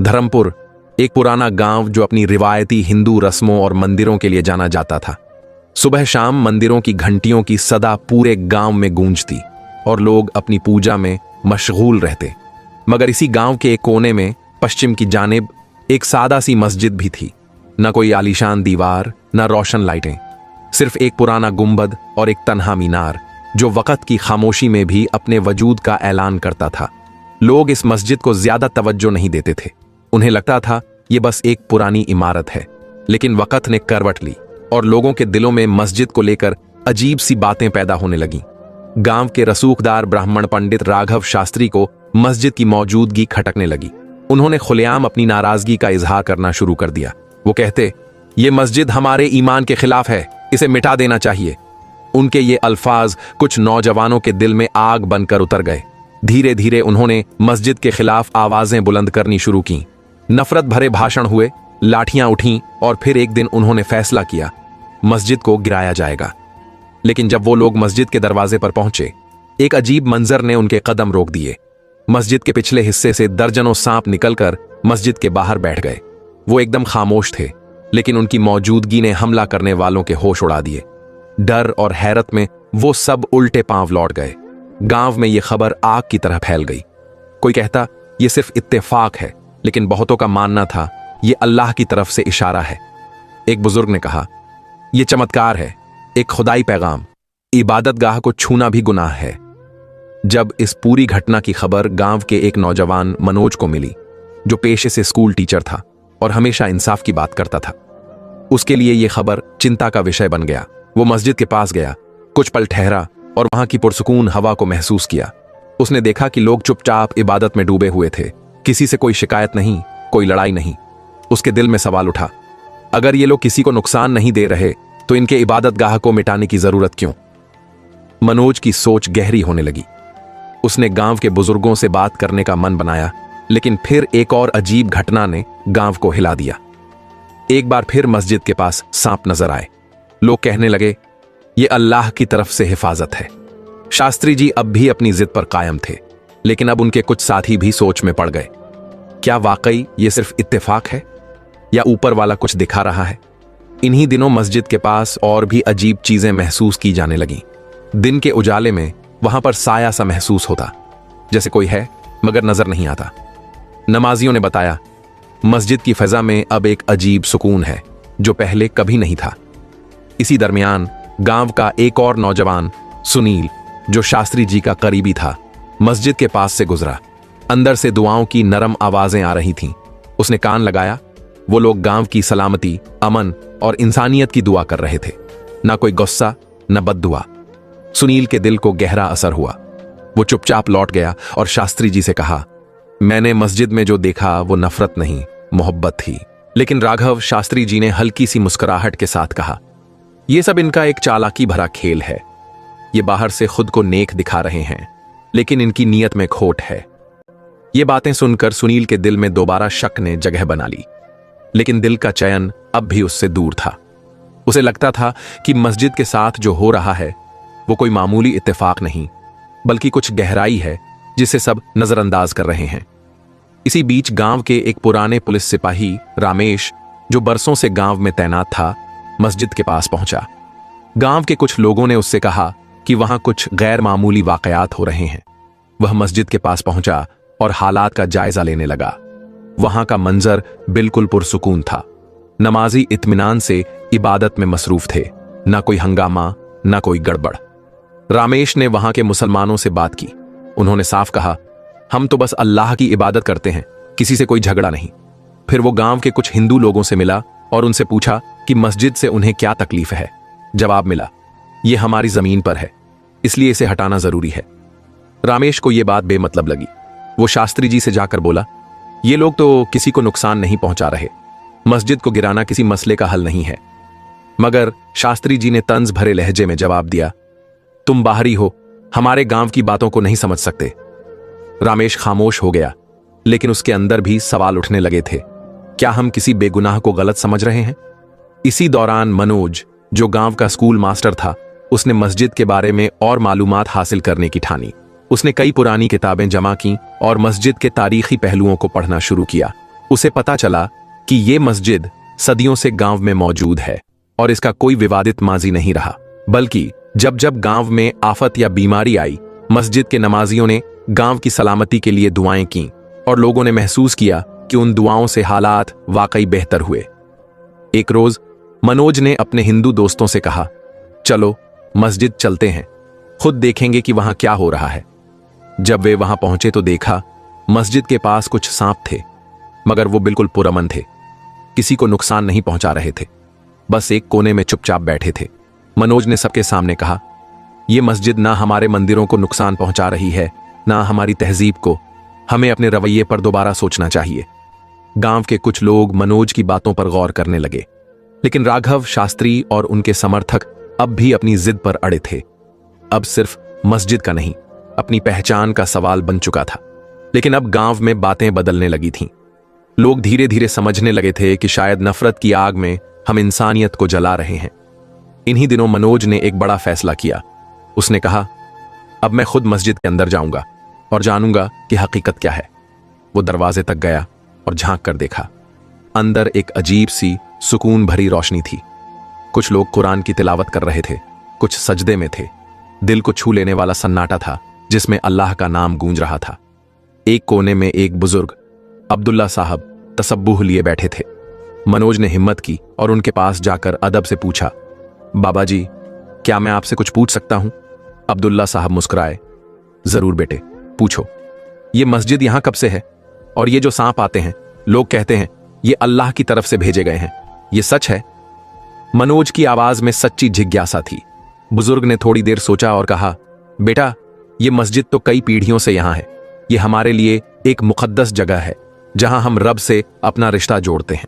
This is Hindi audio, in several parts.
धर्मपुर एक पुराना गांव जो अपनी रिवायती हिंदू रस्मों और मंदिरों के लिए जाना जाता था। सुबह शाम मंदिरों की घंटियों की सदा पूरे गांव में गूंजती और लोग अपनी पूजा में मशगूल रहते। मगर इसी गांव के एक कोने में पश्चिम की जानिब एक सादा सी मस्जिद भी थी। न कोई आलीशान दीवार, न रोशन लाइटें, सिर्फ एक पुराना गुंबद और एक तन्हा मीनार जो वक़्त की खामोशी में भी अपने वजूद का ऐलान करता था। लोग इस मस्जिद को ज्यादा तवज्जो नहीं देते थे। उन्हें लगता था ये बस एक पुरानी इमारत है। लेकिन वक़्त ने करवट ली और लोगों के दिलों में मस्जिद को लेकर अजीब सी बातें पैदा होने लगीं। गांव के रसूखदार ब्राह्मण पंडित राघव शास्त्री को मस्जिद की मौजूदगी खटकने लगी। उन्होंने खुलेआम अपनी नाराजगी का इजहार करना शुरू कर दिया। वो कहते, ये मस्जिद हमारे ईमान के खिलाफ है, इसे मिटा देना चाहिए। उनके ये अल्फाज कुछ नौजवानों के दिल में आग बनकर उतर गए। धीरे धीरे उन्होंने मस्जिद के खिलाफ आवाजें बुलंद करनी शुरू की। नफरत भरे भाषण हुए, लाठियां उठीं और फिर एक दिन उन्होंने फैसला किया, मस्जिद को गिराया जाएगा। लेकिन जब वो लोग मस्जिद के दरवाजे पर पहुंचे, एक अजीब मंजर ने उनके कदम रोक दिए। मस्जिद के पिछले हिस्से से दर्जनों सांप निकलकर मस्जिद के बाहर बैठ गए। वो एकदम खामोश थे, लेकिन उनकी मौजूदगी ने हमला करने वालों के होश उड़ा दिए। डर और हैरत में वो सब उल्टे पांव लौट गए। गांव में ये खबर आग की तरह फैल गई। कोई कहता ये सिर्फ इत्तेफाक है, लेकिन बहुतों का मानना था ये अल्लाह की तरफ से इशारा है। एक बुजुर्ग ने कहा, ये चमत्कार है, एक खुदाई पैगाम। इबादतगाह को छूना भी गुनाह है। जब इस पूरी घटना की खबर गांव के एक नौजवान मनोज को मिली, जो पेशे से स्कूल टीचर था और हमेशा इंसाफ की बात करता था, उसके लिए यह खबर चिंता का विषय बन गया। वो मस्जिद के पास गया, कुछ पल ठहरा और वहां की पुरसुकून हवा को महसूस किया। उसने देखा कि लोग चुपचाप इबादत में डूबे हुए थे। किसी से कोई शिकायत नहीं, कोई लड़ाई नहीं। उसके दिल में सवाल उठा, अगर ये लोग किसी को नुकसान नहीं दे रहे तो इनके इबादतगाह को मिटाने की जरूरत क्यों? मनोज की सोच गहरी होने लगी। उसने गांव के बुजुर्गों से बात करने का मन बनाया, लेकिन फिर एक और अजीब घटना ने गांव को हिला दिया। एक बार फिर मस्जिद के पास सांप नजर आए। लोग कहने लगे, ये अल्लाह की तरफ से हिफाजत है। शास्त्री जी अब भी अपनी जिद पर कायम थे, लेकिन अब उनके कुछ साथी भी सोच में पड़ गए। क्या वाकई ये सिर्फ इत्तेफाक है या ऊपर वाला कुछ दिखा रहा है? इन्हीं दिनों मस्जिद के पास और भी अजीब चीजें महसूस की जाने लगीं। दिन के उजाले में वहां पर साया सा महसूस होता, जैसे कोई है मगर नजर नहीं आता। नमाजियों ने बताया, मस्जिद की फजा में अब एक अजीब सुकून है जो पहले कभी नहीं था। इसी दरमियान गांव का एक और नौजवान सुनील, जो शास्त्री जी का करीबी था, मस्जिद के पास से गुजरा। अंदर से दुआओं की नरम आवाजें आ रही थीं। उसने कान लगाया। वो लोग गांव की सलामती, अमन और इंसानियत की दुआ कर रहे थे। ना कोई गुस्सा, न बद्दुआ। सुनील के दिल को गहरा असर हुआ। वो चुपचाप लौट गया और शास्त्री जी से कहा, मैंने मस्जिद में जो देखा वो नफरत नहीं, मोहब्बत थी। लेकिन राघव शास्त्री जी ने हल्की सी मुस्कुराहट के साथ कहा, यह सब इनका एक चालाकी भरा खेल है। ये बाहर से खुद को नेक दिखा रहे हैं, लेकिन इनकी नीयत में खोट है। ये बातें सुनकर सुनील के दिल में दोबारा शक ने जगह बना ली, लेकिन दिल का चयन अब भी उससे दूर था। उसे लगता था कि मस्जिद के साथ जो हो रहा है वो कोई मामूली इत्तेफाक नहीं, बल्कि कुछ गहराई है जिसे सब नजरअंदाज कर रहे हैं। इसी बीच गांव के एक पुराने पुलिस सिपाही रामेश, जो बरसों से गांव में तैनात था, मस्जिद के पास पहुंचा। गांव के कुछ लोगों ने उससे कहा कि वहां कुछ गैर मामूली वाकयात हो रहे हैं। वह मस्जिद के पास पहुंचा और हालात का जायजा लेने लगा। वहां का मंजर बिल्कुल पुरसुकून था। नमाजी इत्मीनान से इबादत में मसरूफ थे, ना कोई हंगामा, ना कोई गड़बड़। रामेश ने वहां के मुसलमानों से बात की। उन्होंने साफ कहा, हम तो बस अल्लाह की इबादत करते हैं, किसी से कोई झगड़ा नहीं। फिर वो गांव के कुछ हिंदू लोगों से मिला और उनसे पूछा कि मस्जिद से उन्हें क्या तकलीफ है। जवाब मिला, ये हमारी जमीन पर है, इसलिए इसे हटाना जरूरी है। रामेश को यह बात बेमतलब लगी। वो शास्त्री जी से जाकर बोला, ये लोग तो किसी को नुकसान नहीं पहुंचा रहे, मस्जिद को गिराना किसी मसले का हल नहीं है। मगर शास्त्री जी ने तंज भरे लहजे में जवाब दिया, तुम बाहरी हो, हमारे गांव की बातों को नहीं समझ सकते। रामेश खामोश हो गया, लेकिन उसके अंदर भी सवाल उठने लगे थे, क्या हम किसी बेगुनाह को गलत समझ रहे हैं? इसी दौरान मनोज, जो गांव का स्कूल मास्टर था, उसने मस्जिद के बारे में और मालूमात हासिल करने की ठानी। उसने कई पुरानी किताबें जमा की और मस्जिद के तारीखी पहलुओं को पढ़ना शुरू किया। उसे पता चला कि ये मस्जिद सदियों से गांव में मौजूद है और इसका कोई विवादित माजी नहीं रहा, बल्कि जब जब गांव में आफत या बीमारी आई, मस्जिद के नमाजियों ने गांव की सलामती के लिए दुआएं की और लोगों ने महसूस किया कि उन दुआओं से हालात वाकई बेहतर हुए। एक रोज मनोज ने अपने हिंदू दोस्तों से कहा, चलो मस्जिद चलते हैं, खुद देखेंगे कि वहां क्या हो रहा है। जब वे वहां पहुंचे तो देखा मस्जिद के पास कुछ सांप थे, मगर वो बिल्कुल पुरअमन थे, किसी को नुकसान नहीं पहुंचा रहे थे, बस एक कोने में चुपचाप बैठे थे। मनोज ने सबके सामने कहा, यह मस्जिद ना हमारे मंदिरों को नुकसान पहुंचा रही है, ना हमारी तहजीब को। हमें अपने रवैये पर दोबारा सोचना चाहिए। गांव के कुछ लोग मनोज की बातों पर गौर करने लगे, लेकिन राघव शास्त्री और उनके समर्थक अब भी अपनी जिद पर अड़े थे। अब सिर्फ मस्जिद का नहीं, अपनी पहचान का सवाल बन चुका था। लेकिन अब गांव में बातें बदलने लगी थीं। लोग धीरे धीरे समझने लगे थे कि शायद नफरत की आग में हम इंसानियत को जला रहे हैं। इन्हीं दिनों मनोज ने एक बड़ा फैसला किया। उसने कहा, अब मैं खुद मस्जिद के अंदर जाऊंगा और जानूंगा कि हकीकत क्या है। वो दरवाजे तक गया और झांक कर देखा। अंदर एक अजीब सी सुकून भरी रोशनी थी। कुछ लोग कुरान की तिलावत कर रहे थे, कुछ सजदे में थे। दिल को छू लेने वाला सन्नाटा था जिसमें अल्लाह का नाम गूंज रहा था। एक कोने में एक बुजुर्ग अब्दुल्ला साहब तसब्बुह लिए बैठे थे। मनोज ने हिम्मत की और उनके पास जाकर अदब से पूछा, बाबा जी, क्या मैं आपसे कुछ पूछ सकता हूं? अब्दुल्ला साहब मुस्कुराए, जरूर बेटे, पूछो। ये मस्जिद यहां कब से है? और ये जो सांप आते हैं, लोग कहते हैं ये अल्लाह की तरफ से भेजे गए हैं, ये सच है? मनोज की आवाज में सच्ची जिज्ञासा थी। बुजुर्ग ने थोड़ी देर सोचा और कहा, बेटा, ये मस्जिद तो कई पीढ़ियों से यहां है। ये हमारे लिए एक मुकद्दस जगह है जहां हम रब से अपना रिश्ता जोड़ते हैं।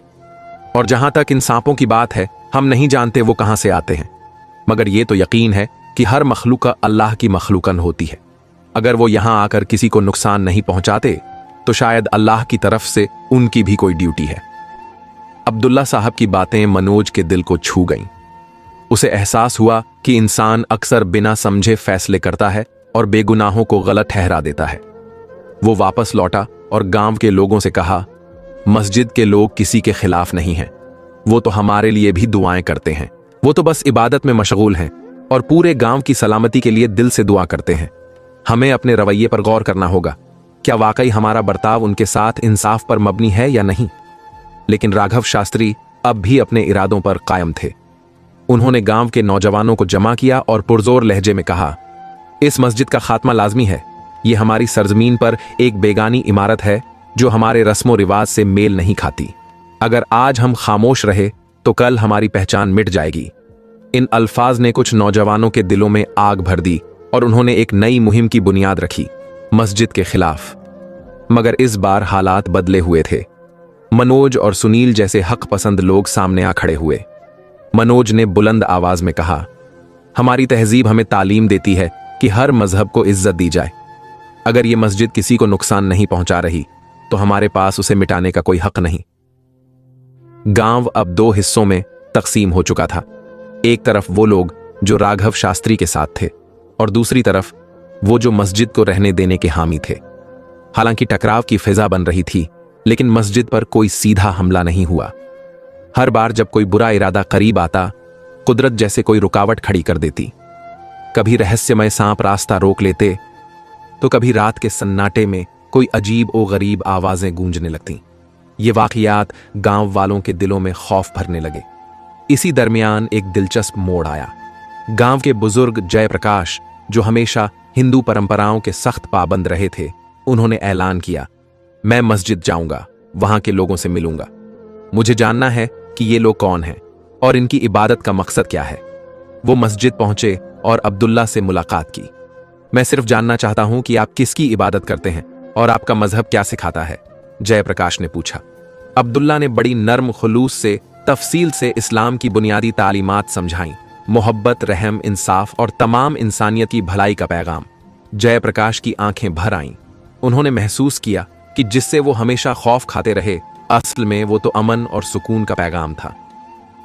और जहां तक इन सांपों की बात है, हम नहीं जानते वो कहां से आते हैं, मगर ये तो यकीन है कि हर मखलूक अल्लाह की मखलूकन होती है। अगर वो यहां आकर किसी को नुकसान नहीं पहुंचाते तो शायद अल्लाह की तरफ से उनकी भी कोई ड्यूटी है। अब्दुल्ला साहब की बातें मनोज के दिल को छू गईं। उसे एहसास हुआ कि इंसान अक्सर बिना समझे फैसले करता है और बेगुनाहों को गलत ठहरा देता है। वो वापस लौटा और गांव के लोगों से कहा, मस्जिद के लोग किसी के खिलाफ नहीं हैं, वो तो हमारे लिए भी दुआएं करते हैं। वो तो बस इबादत में मशगूल हैं और पूरे गांव की सलामती के लिए दिल से दुआ करते हैं। हमें अपने रवैये पर गौर करना होगा, क्या वाकई हमारा बर्ताव उनके साथ इंसाफ पर मबनी है या नहीं। लेकिन राघव शास्त्री अब भी अपने इरादों पर कायम थे। उन्होंने गांव के नौजवानों को जमा किया और पुरजोर लहजे में कहा, इस मस्जिद का खात्मा लाजमी है। ये हमारी सरजमीन पर एक बेगानी इमारत है जो हमारे रस्मो रिवाज से मेल नहीं खाती। अगर आज हम खामोश रहे तो कल हमारी पहचान मिट जाएगी। इन अल्फाज ने कुछ नौजवानों के दिलों में आग भर दी और उन्होंने एक नई मुहिम की बुनियाद रखी, मस्जिद के खिलाफ। मगर इस बार हालात बदले हुए थे। मनोज और सुनील जैसे हक पसंद लोग सामने आ खड़े हुए। मनोज ने बुलंद आवाज में कहा, हमारी तहजीब हमें तालीम देती है कि हर मजहब को इज्जत दी जाए। अगर ये मस्जिद किसी को नुकसान नहीं पहुंचा रही तो हमारे पास उसे मिटाने का कोई हक नहीं। गांव अब दो हिस्सों में तकसीम हो चुका था। एक तरफ वो लोग जो राघव शास्त्री के साथ थे और दूसरी तरफ वो जो मस्जिद को रहने देने के हामी थे। हालांकि टकराव की फिजा बन रही थी, लेकिन मस्जिद पर कोई सीधा हमला नहीं हुआ। हर बार जब कोई बुरा इरादा करीब आता, कुदरत जैसे कोई रुकावट खड़ी कर देती। कभी रहस्यमय सांप रास्ता रोक लेते, तो कभी रात के सन्नाटे में कोई अजीब और गरीब आवाजें गूंजने लगती। ये वाकयात गांव वालों के दिलों में खौफ भरने लगे। इसी दरमियान एक दिलचस्प मोड़ आया। गांव के बुजुर्ग जयप्रकाश, जो हमेशा हिंदू परंपराओं के सख्त पाबंद रहे थे, उन्होंने ऐलान किया, मैं मस्जिद जाऊंगा, वहां के लोगों से मिलूंगा। मुझे जानना है कि ये लोग कौन हैं और इनकी इबादत का मकसद क्या है। वो मस्जिद पहुंचे और अब्दुल्ला से मुलाकात की। मैं सिर्फ जानना चाहता हूं कि आप किसकी इबादत करते हैं और आपका मजहब क्या सिखाता है, जयप्रकाश ने पूछा। अब्दुल्ला ने बड़ी नर्म खुलूस से तफसील से इस्लाम की बुनियादी तालीमात समझाई, मोहब्बत, रहम, इंसाफ और तमाम इंसानियत की भलाई का पैगाम। जयप्रकाश की आंखें भर आईं। उन्होंने महसूस किया कि जिससे वो हमेशा खौफ खाते रहे, असल में वो तो अमन और सुकून का पैगाम था।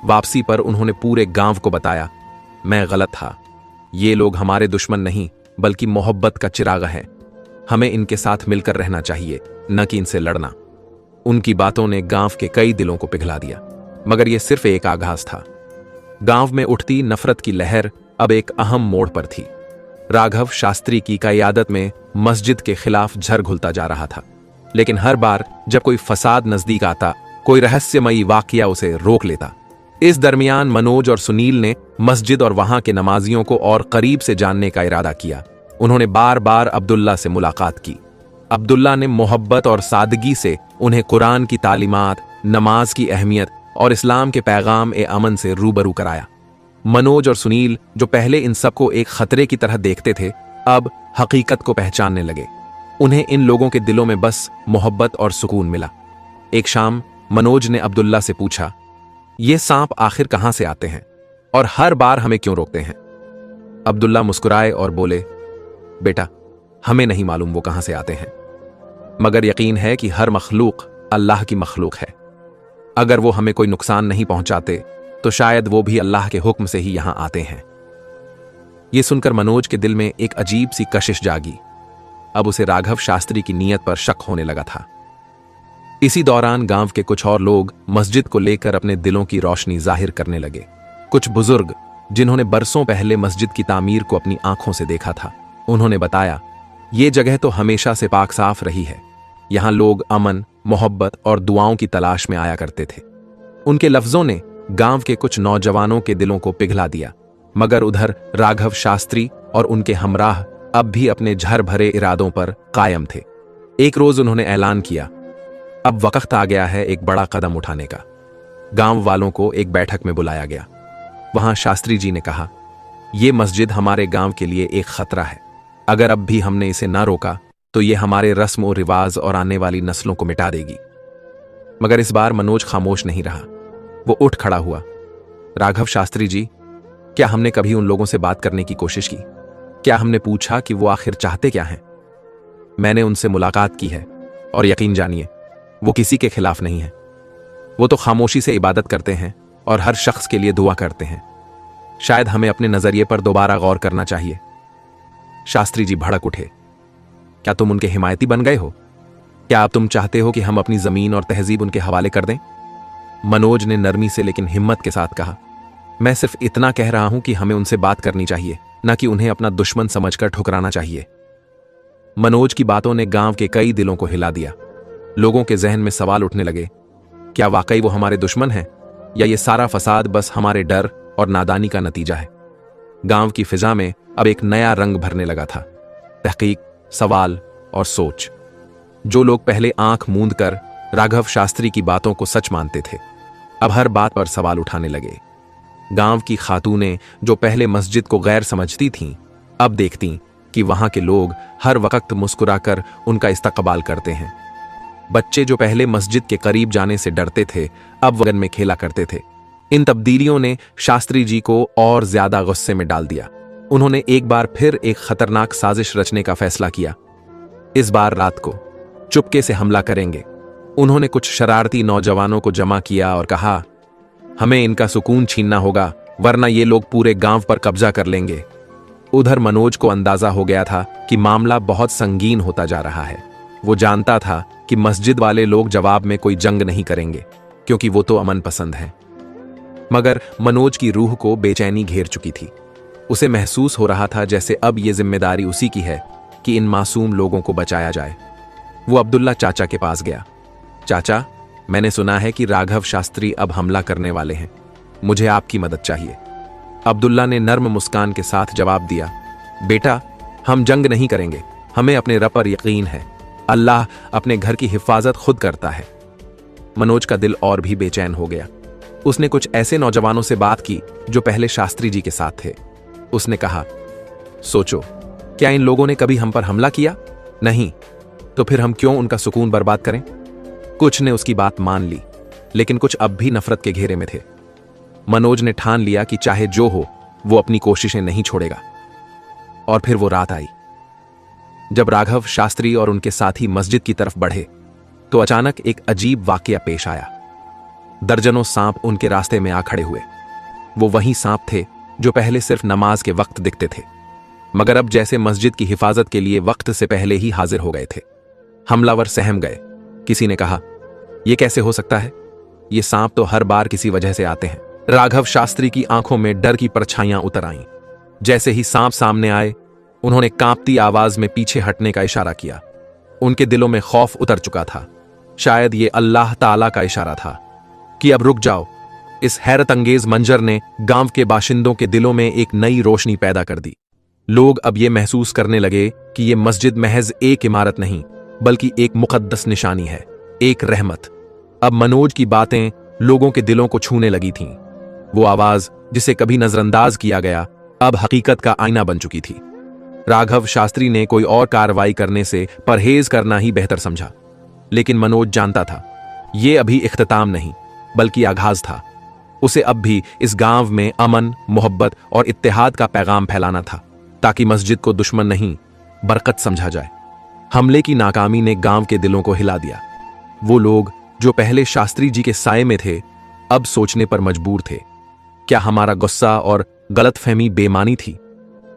वापसी पर उन्होंने पूरे गांव को बताया, मैं गलत था। ये लोग हमारे दुश्मन नहीं बल्कि मोहब्बत का चिराग है। हमें इनके साथ मिलकर रहना चाहिए, न कि इनसे लड़ना। उनकी बातों ने गांव के कई दिलों को पिघला दिया, मगर यह सिर्फ एक आगाज था। गांव में उठती नफरत की लहर अब एक अहम मोड़ पर थी। राघव शास्त्री की क़यादत में मस्जिद के खिलाफ झर घुलता जा रहा था, लेकिन हर बार जब कोई फसाद नजदीक आता, कोई रहस्यमयी वाकया उसे रोक लेता। इस दरमियान मनोज और सुनील ने मस्जिद और वहां के नमाजियों को और करीब से जानने का इरादा किया। उन्होंने बार बार अब्दुल्ला से मुलाकात की। अब्दुल्ला ने मोहब्बत और सादगी से उन्हें कुरान की तालीमात, नमाज की अहमियत और इस्लाम के पैगाम ए अमन से रूबरू कराया। मनोज और सुनील, जो पहले इन सबको एक खतरे की तरह देखते थे, अब हकीकत को पहचानने लगे। उन्हें इन लोगों के दिलों में बस मोहब्बत और सुकून मिला। एक शाम मनोज ने अब्दुल्ला से पूछा, ये सांप आखिर कहां से आते हैं और हर बार हमें क्यों रोकते हैं? अब्दुल्ला मुस्कुराए और बोले, बेटा, हमें नहीं मालूम वो कहां से आते हैं, मगर यकीन है कि हर मखलूक अल्लाह की मखलूक है। अगर वो हमें कोई नुकसान नहीं पहुंचाते तो शायद वो भी अल्लाह के हुक्म से ही यहां आते हैं। ये सुनकर मनोज के दिल में एक अजीब सी कशिश जागी। अब उसे राघव शास्त्री की नीयत पर शक होने लगा था। इसी दौरान गांव के कुछ और लोग मस्जिद को लेकर अपने दिलों की रोशनी जाहिर करने लगे। कुछ बुजुर्ग, जिन्होंने बरसों पहले मस्जिद की तामीर को अपनी आंखों से देखा था, उन्होंने बताया, ये जगह तो हमेशा से पाक साफ रही है। यहां लोग अमन, मोहब्बत और दुआओं की तलाश में आया करते थे। उनके लफ्जों ने गांव के कुछ नौजवानों के दिलों को पिघला दिया, मगर उधर राघव शास्त्री और उनके हमराह अब भी अपने झर भरे इरादों पर कायम थे। एक रोज उन्होंने ऐलान किया, अब वक्त आ गया है एक बड़ा कदम उठाने का। गांव वालों को एक बैठक में बुलाया गया। वहां शास्त्री जी ने कहा, यह मस्जिद हमारे गांव के लिए एक खतरा है। अगर अब भी हमने इसे ना रोका तो यह हमारे रस्म और रिवाज और आने वाली नस्लों को मिटा देगी। मगर इस बार मनोज खामोश नहीं रहा। वो उठ खड़ा हुआ। राघव शास्त्री जी, क्या हमने कभी उन लोगों से बात करने की कोशिश की? क्या हमने पूछा कि वो आखिर चाहते क्या हैं? मैंने उनसे मुलाकात की है और यकीन जानिए, वो किसी के खिलाफ नहीं है। वो तो खामोशी से इबादत करते हैं और हर शख्स के लिए दुआ करते हैं। शायद हमें अपने नजरिए पर दोबारा गौर करना चाहिए। शास्त्री जी भड़क उठे, क्या तुम उनके हिमायती बन गए हो? क्या अब तुम चाहते हो कि हम अपनी जमीन और तहजीब उनके हवाले कर दें? मनोज ने नरमी से लेकिन हिम्मत के साथ कहा, मैं सिर्फ इतना कह रहा हूं कि हमें उनसे बात करनी चाहिए, न कि उन्हें अपना दुश्मन समझकर ठुकराना चाहिए। मनोज की बातों ने गांव के कई दिलों को हिला दिया। लोगों के जहन में सवाल उठने लगे, क्या वाकई वो हमारे दुश्मन हैं, या ये सारा फसाद बस हमारे डर और नादानी का नतीजा है? गांव की फिजा में अब एक नया रंग भरने लगा था, तहकीक, सवाल और सोच। जो लोग पहले आंख मूंद कर राघव शास्त्री की बातों को सच मानते थे, अब हर बात पर सवाल उठाने लगे। गांव की खातूनें, जो पहले मस्जिद को गैर समझती थीं, अब देखती कि वहां के लोग हर वक्त मुस्कुराकर उनका इस्तकबाल करते हैं। बच्चे, जो पहले मस्जिद के करीब जाने से डरते थे, अब वगन में खेला करते थे। इन तब्दीलियों ने शास्त्री जी को और ज्यादा गुस्से में डाल दिया। उन्होंने एक बार फिर एक खतरनाक साजिश रचने का फैसला किया। इस बार रात को चुपके से हमला करेंगे। उन्होंने कुछ शरारती नौजवानों को जमा किया और कहा, हमें इनका सुकून छीनना होगा, वरना ये लोग पूरे गांव पर कब्जा कर लेंगे। उधर मनोज को अंदाजा हो गया था कि मामला बहुत संगीन होता जा रहा है। वो जानता था कि मस्जिद वाले लोग जवाब में कोई जंग नहीं करेंगे, क्योंकि वो तो अमन पसंद हैं। मगर मनोज की रूह को बेचैनी घेर चुकी थी। उसे महसूस हो रहा था जैसे अब ये जिम्मेदारी उसी की है कि इन मासूम लोगों को बचाया जाए। वो अब्दुल्ला चाचा के पास गया। चाचा, मैंने सुना है कि राघव शास्त्री अब हमला करने वाले हैं। मुझे आपकी मदद चाहिए। अब्दुल्ला ने नर्म मुस्कान के साथ जवाब दिया, बेटा, हम जंग नहीं करेंगे। हमें अपने रब पर यकीन है। अल्लाह अपने घर की हिफाजत खुद करता है। मनोज का दिल और भी बेचैन हो गया। उसने कुछ ऐसे नौजवानों से बात की जो पहले शास्त्री जी के साथ थे। उसने कहा, सोचो, क्या इन लोगों ने कभी हम पर हमला किया? नहीं। तो फिर हम क्यों उनका सुकून बर्बाद करें? कुछ ने उसकी बात मान ली, लेकिन कुछ अब भी नफरत के घेरे में थे। मनोज ने ठान लिया कि चाहे जो हो, वो अपनी कोशिशें नहीं छोड़ेगा। और फिर वो रात आई। जब राघव शास्त्री और उनके साथी मस्जिद की तरफ बढ़े तो अचानक एक अजीब वाकया पेश आया। दर्जनों सांप उनके रास्ते में आ खड़े हुए। वो वही सांप थे जो पहले सिर्फ नमाज के वक्त दिखते थे, मगर अब जैसे मस्जिद की हिफाजत के लिए वक्त से पहले ही हाजिर हो गए थे। हमलावर सहम गए। किसी ने कहा, ये कैसे हो सकता है? ये सांप तो हर बार किसी वजह से आते हैं। राघव शास्त्री की आंखों में डर की परछाइयां उतर आईं। जैसे ही सांप सामने आए, उन्होंने कांपती आवाज में पीछे हटने का इशारा किया। उनके दिलों में खौफ उतर चुका था। शायद ये अल्लाह ताला का इशारा था कि अब रुक जाओ। इस हैरत अंगेज मंजर ने गांव के बाशिंदों के दिलों में एक नई रोशनी पैदा कर दी। लोग अब ये महसूस करने लगे कि ये मस्जिद महज एक इमारत नहीं, बल्कि एक मुकद्दस निशानी है, एक रहमत। अब मनोज की बातें लोगों के दिलों को छूने लगी थीं। वो आवाज जिसे कभी नजरअंदाज किया गया, अब हकीकत का आईना बन चुकी थी। राघव शास्त्री ने कोई और कार्रवाई करने से परहेज करना ही बेहतर समझा, लेकिन मनोज जानता था ये अभी इख्तिताम नहीं, बल्कि आगाज था। उसे अब भी इस गांव में अमन, मोहब्बत और इत्तेहाद का पैगाम फैलाना था, ताकि मस्जिद को दुश्मन नहीं, बरकत समझा जाए। हमले की नाकामी ने गांव के दिलों को हिला दिया। वो लोग जो पहले शास्त्री जी के साये में थे, अब सोचने पर मजबूर थे, क्या हमारा गुस्सा और गलतफहमी बेमानी थी?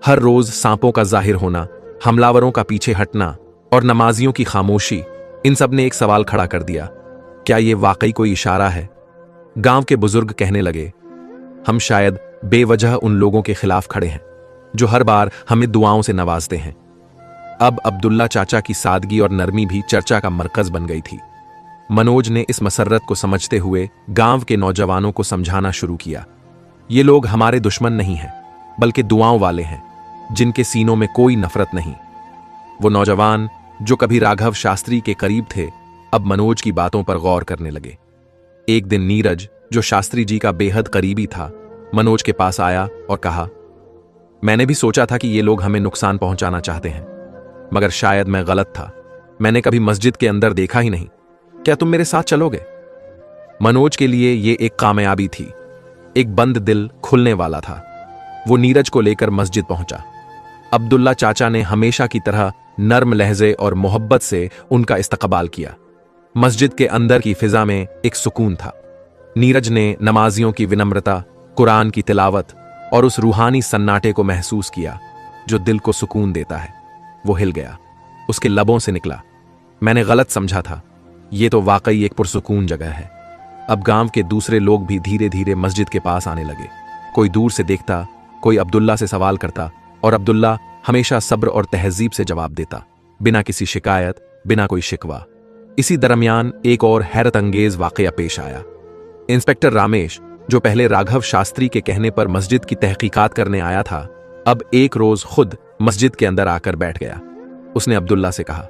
हर रोज सांपों का जाहिर होना, हमलावरों का पीछे हटना और नमाजियों की खामोशी, इन सब ने एक सवाल खड़ा कर दिया, क्या ये वाकई कोई इशारा है? गांव के बुजुर्ग कहने लगे, हम शायद बेवजह उन लोगों के खिलाफ खड़े हैं जो हर बार हमें दुआओं से नवाजते हैं। अब अब्दुल्ला चाचा की सादगी और नरमी भी चर्चा का मरकज बन गई थी। मनोज ने इस मसर्रत को समझते हुए गांव के नौजवानों को समझाना शुरू किया, ये लोग हमारे दुश्मन नहीं हैं, बल्कि दुआओं वाले हैं, जिनके सीनों में कोई नफरत नहीं। वो नौजवान जो कभी राघव शास्त्री के करीब थे, अब मनोज की बातों पर गौर करने लगे। एक दिन नीरज, जो शास्त्री जी का बेहद करीबी था, मनोज के पास आया और कहा, मैंने भी सोचा था कि ये लोग हमें नुकसान पहुंचाना चाहते हैं, मगर शायद मैं गलत था। मैंने कभी मस्जिद के अंदर देखा ही नहीं। क्या तुम मेरे साथ चलोगे? मनोज के लिए ये एक कामयाबी थी। एक बंद दिल खुलने वाला था। वो नीरज को लेकर मस्जिद पहुंचा। अब्दुल्ला चाचा ने हमेशा की तरह नर्म लहजे और मोहब्बत से उनका इस्तकबाल किया। मस्जिद के अंदर की फिजा में एक सुकून था। नीरज ने नमाजियों की विनम्रता, कुरान की तिलावत और उस रूहानी सन्नाटे को महसूस किया जो दिल को सुकून देता है। वो हिल गया। उसके लबों से निकला, मैंने गलत समझा था, ये तो वाकई एक पुरसुकून जगह है। अब गांव के दूसरे लोग भी धीरे धीरे मस्जिद के पास आने लगे। कोई दूर से देखता, कोई अब्दुल्ला से सवाल करता, और अब्दुल्ला हमेशा सब्र और तहजीब से जवाब देता, बिना किसी शिकायत, बिना कोई शिकवा। इसी दरमियान एक और हैरत अंगेज वाकया पेश आया। इंस्पेक्टर रामेश, जो पहले राघव शास्त्री के कहने पर मस्जिद की तहकीकात करने आया था, अब एक रोज खुद मस्जिद के अंदर आकर बैठ गया। उसने अब्दुल्ला से कहा,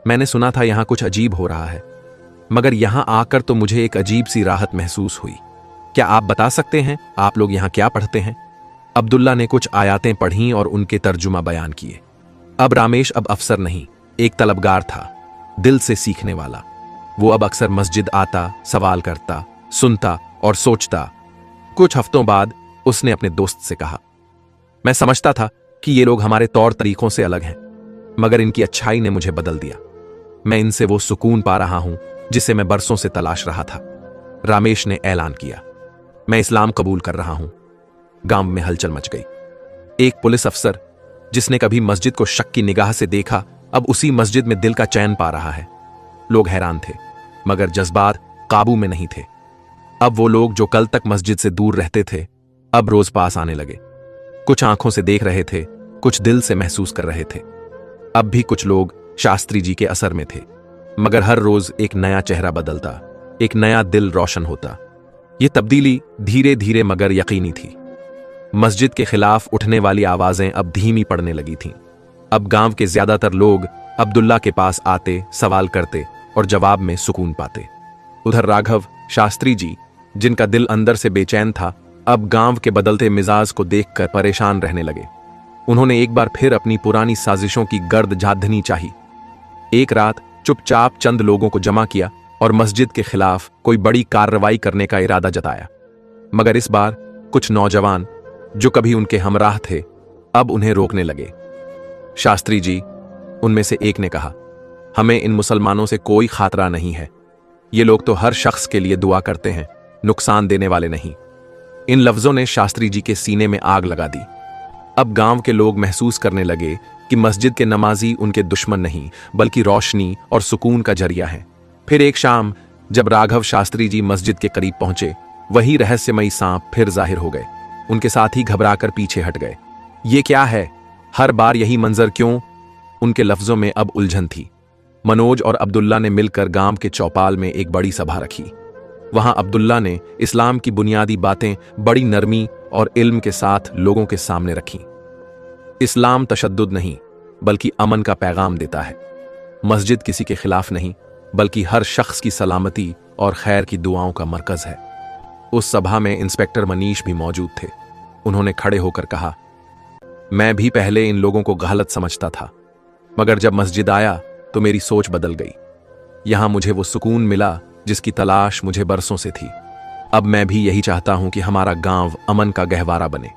मैंने सुना था यहां कुछ अजीब हो रहा है, मगर यहां आकर तो मुझे एक अजीब सी राहत महसूस हुई। क्या आप बता सकते हैं आप लोग यहां क्या पढ़ते हैं? अब्दुल्ला ने कुछ आयातें पढ़ीं और उनके तर्जुमा बयान किए। अब रामेश अब अफसर नहीं, एक तलबगार था, दिल से सीखने वाला। वो अब अक्सर मस्जिद आता, सवाल करता, सुनता और सोचता। कुछ हफ्तों बाद उसने अपने दोस्त से कहा, मैं समझता था कि ये लोग हमारे तौर तरीकों से अलग हैं, मगर इनकी अच्छाई ने मुझे बदल दिया। मैं इनसे वो सुकून पा रहा हूं जिसे मैं बरसों से तलाश रहा था। रामेश ने ऐलान किया, मैं इस्लाम कबूल कर रहा हूं। गांव में हलचल मच गई। एक पुलिस अफसर, जिसने कभी मस्जिद को शक की निगाह से देखा, अब उसी मस्जिद में दिल का चैन पा रहा है। लोग हैरान थे, मगर जज्बात काबू में नहीं थे। अब वो लोग जो कल तक मस्जिद से दूर रहते थे, अब रोज पास आने लगे। कुछ आंखों से देख रहे थे, कुछ दिल से महसूस कर रहे थे। अब भी कुछ लोग शास्त्री जी के असर में थे, मगर हर रोज एक नया चेहरा बदलता, एक नया दिल रोशन होता। ये तब्दीली धीरे धीरे मगर यकीनी थी। मस्जिद के खिलाफ उठने वाली आवाजें अब धीमी पड़ने लगी थीं। अब गांव के ज्यादातर लोग अब्दुल्ला के पास आते, सवाल करते और जवाब में सुकून पाते। उधर राघव शास्त्री जी, जिनका दिल अंदर से बेचैन था, अब गांव के बदलते मिजाज को देखकर परेशान रहने लगे। उन्होंने एक बार फिर अपनी पुरानी साजिशों की गर्द झाँधनी चाही। एक रात चुपचाप चंद लोगों को जमा किया और मस्जिद के खिलाफ कोई बड़ी कार्रवाई करने का इरादा जताया। मगर इस बार कुछ नौजवान जो कभी उनके हमराह थे, अब उन्हें रोकने लगे। शास्त्री जी, उनमें से एक ने कहा, हमें इन मुसलमानों से कोई खातरा नहीं है। ये लोग तो हर शख्स के लिए दुआ करते हैं, नुकसान देने वाले नहीं। इन लफ्जों ने शास्त्री जी के सीने में आग लगा दी। अब गांव के लोग महसूस करने लगे कि मस्जिद के नमाजी उनके दुश्मन नहीं, बल्कि रोशनी और सुकून का जरिया है। फिर एक शाम जब राघव शास्त्री जी मस्जिद के करीब पहुंचे, वही रहस्यमयी सांप फिर जाहिर हो गए। उनके साथी घबराकर पीछे हट गए। ये क्या है? हर बार यही मंजर क्यों? उनके लफ्जों में अब उलझन थी। मनोज और अब्दुल्ला ने मिलकर गांव के चौपाल में एक बड़ी सभा रखी। वहां अब्दुल्ला ने इस्लाम की बुनियादी बातें बड़ी नरमी और इल्म के साथ लोगों के सामने रखी। इस्लाम तशद्दुद नहीं, बल्कि अमन का पैगाम देता है। मस्जिद किसी के खिलाफ नहीं, बल्कि हर शख्स की सलामती और खैर की दुआओं का मरकज है। उस सभा में इंस्पेक्टर मनीष भी मौजूद थे। उन्होंने खड़े होकर कहा, मैं भी पहले इन लोगों को गलत समझता था, मगर जब मस्जिद आया तो मेरी सोच बदल गई। यहां मुझे वो सुकून मिला जिसकी तलाश मुझे बरसों से थी। अब मैं भी यही चाहता हूं कि हमारा गांव अमन का गहवारा बने।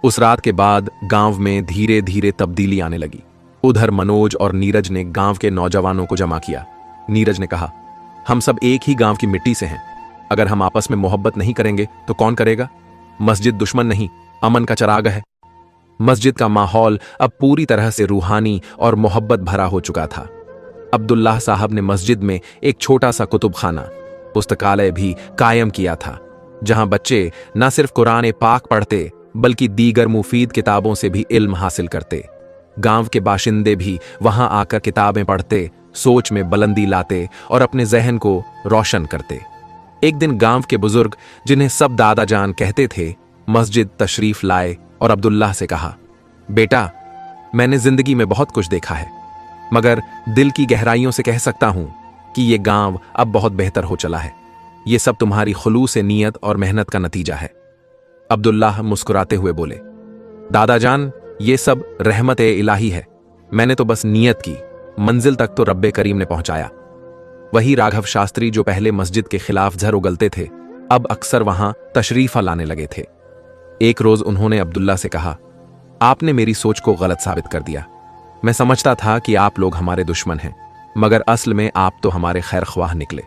उस रात के बाद गांव में धीरे धीरे तब्दीली आने लगी। उधर मनोज और नीरज ने गांव के नौजवानों को जमा किया। नीरज ने कहा, हम सब एक ही गांव की मिट्टी से हैं। अगर हम आपस में मोहब्बत नहीं करेंगे तो कौन करेगा? मस्जिद दुश्मन नहीं, अमन का चराग है। मस्जिद का माहौल अब पूरी तरह से रूहानी और मोहब्बत भरा हो चुका था। अब्दुल्लाह साहब ने मस्जिद में एक छोटा सा कुतुबखाना, पुस्तकालय भी कायम किया था, जहां बच्चे न सिर्फ कुरान पाक पढ़ते बल्कि दीगर मुफीद किताबों से भी इल्म हासिल करते। गांव के बाशिंदे भी वहां आकर किताबें पढ़ते, सोच में बुलंदी लाते और अपने जहन को रोशन करते। एक दिन गांव के बुजुर्ग, जिन्हें सब दादा जान कहते थे, मस्जिद तशरीफ लाए और अब्दुल्लाह से कहा, बेटा, मैंने जिंदगी में बहुत कुछ देखा है, मगर दिल की गहराइयों से कह सकता हूं कि ये गांव अब बहुत बेहतर हो चला है। ये सब तुम्हारी खुलूस नीयत और मेहनत का नतीजा है। अब्दुल्लाह मुस्कुराते हुए बोले, दादा जान, ये सब रहमत ए इलाही है। मैंने तो बस नियत की, मंजिल तक तो रब्बे करीम ने पहुंचाया। वही राघव शास्त्री जो पहले मस्जिद के खिलाफ झर उगलते थे, अब अक्सर वहां तशरीफा लाने लगे थे। एक रोज उन्होंने अब्दुल्ला से कहा, आपने मेरी सोच को गलत साबित कर दिया। मैं समझता था कि आप लोग हमारे दुश्मन हैं, मगर असल में आप तो हमारे खैर ख्वाह निकले।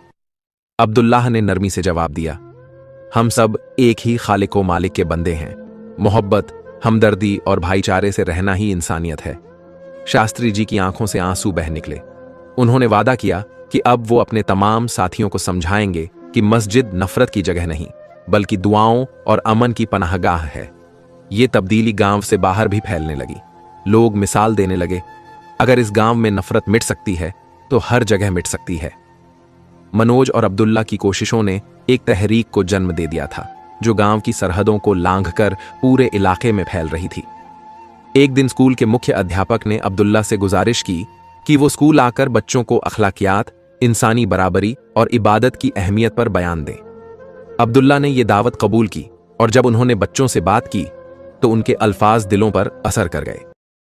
अब्दुल्लाह ने नरमी से जवाब दिया, हम सब एक ही खालिक व मालिक के बंदे हैं। मोहब्बत, हमदर्दी और भाईचारे से रहना ही इंसानियत है। शास्त्री जी की आंखों से आंसू बह निकले। उन्होंने वादा किया कि अब वो अपने तमाम साथियों को समझाएंगे कि मस्जिद नफरत की जगह नहीं, बल्कि दुआओं और अमन की पनाहगाह है। ये तब्दीली गांव से बाहर भी फैलने लगी। लोग मिसाल देने लगे, अगर इस गांव में नफरत मिट सकती है तो हर जगह मिट सकती है। मनोज और अब्दुल्ला की कोशिशों ने एक तहरीक को जन्म दे दिया था, जो गांव की सरहदों को लांघकर पूरे इलाके में फैल रही थी। एक दिन स्कूल के मुख्य अध्यापक ने अब्दुल्ला से गुजारिश की कि वो स्कूल आकर बच्चों को अखलाकियात, इंसानी बराबरी और इबादत की अहमियत पर बयान दें। अब्दुल्ला ने यह दावत कबूल की और जब उन्होंने बच्चों से बात की तो उनके अल्फाज दिलों पर असर कर गए।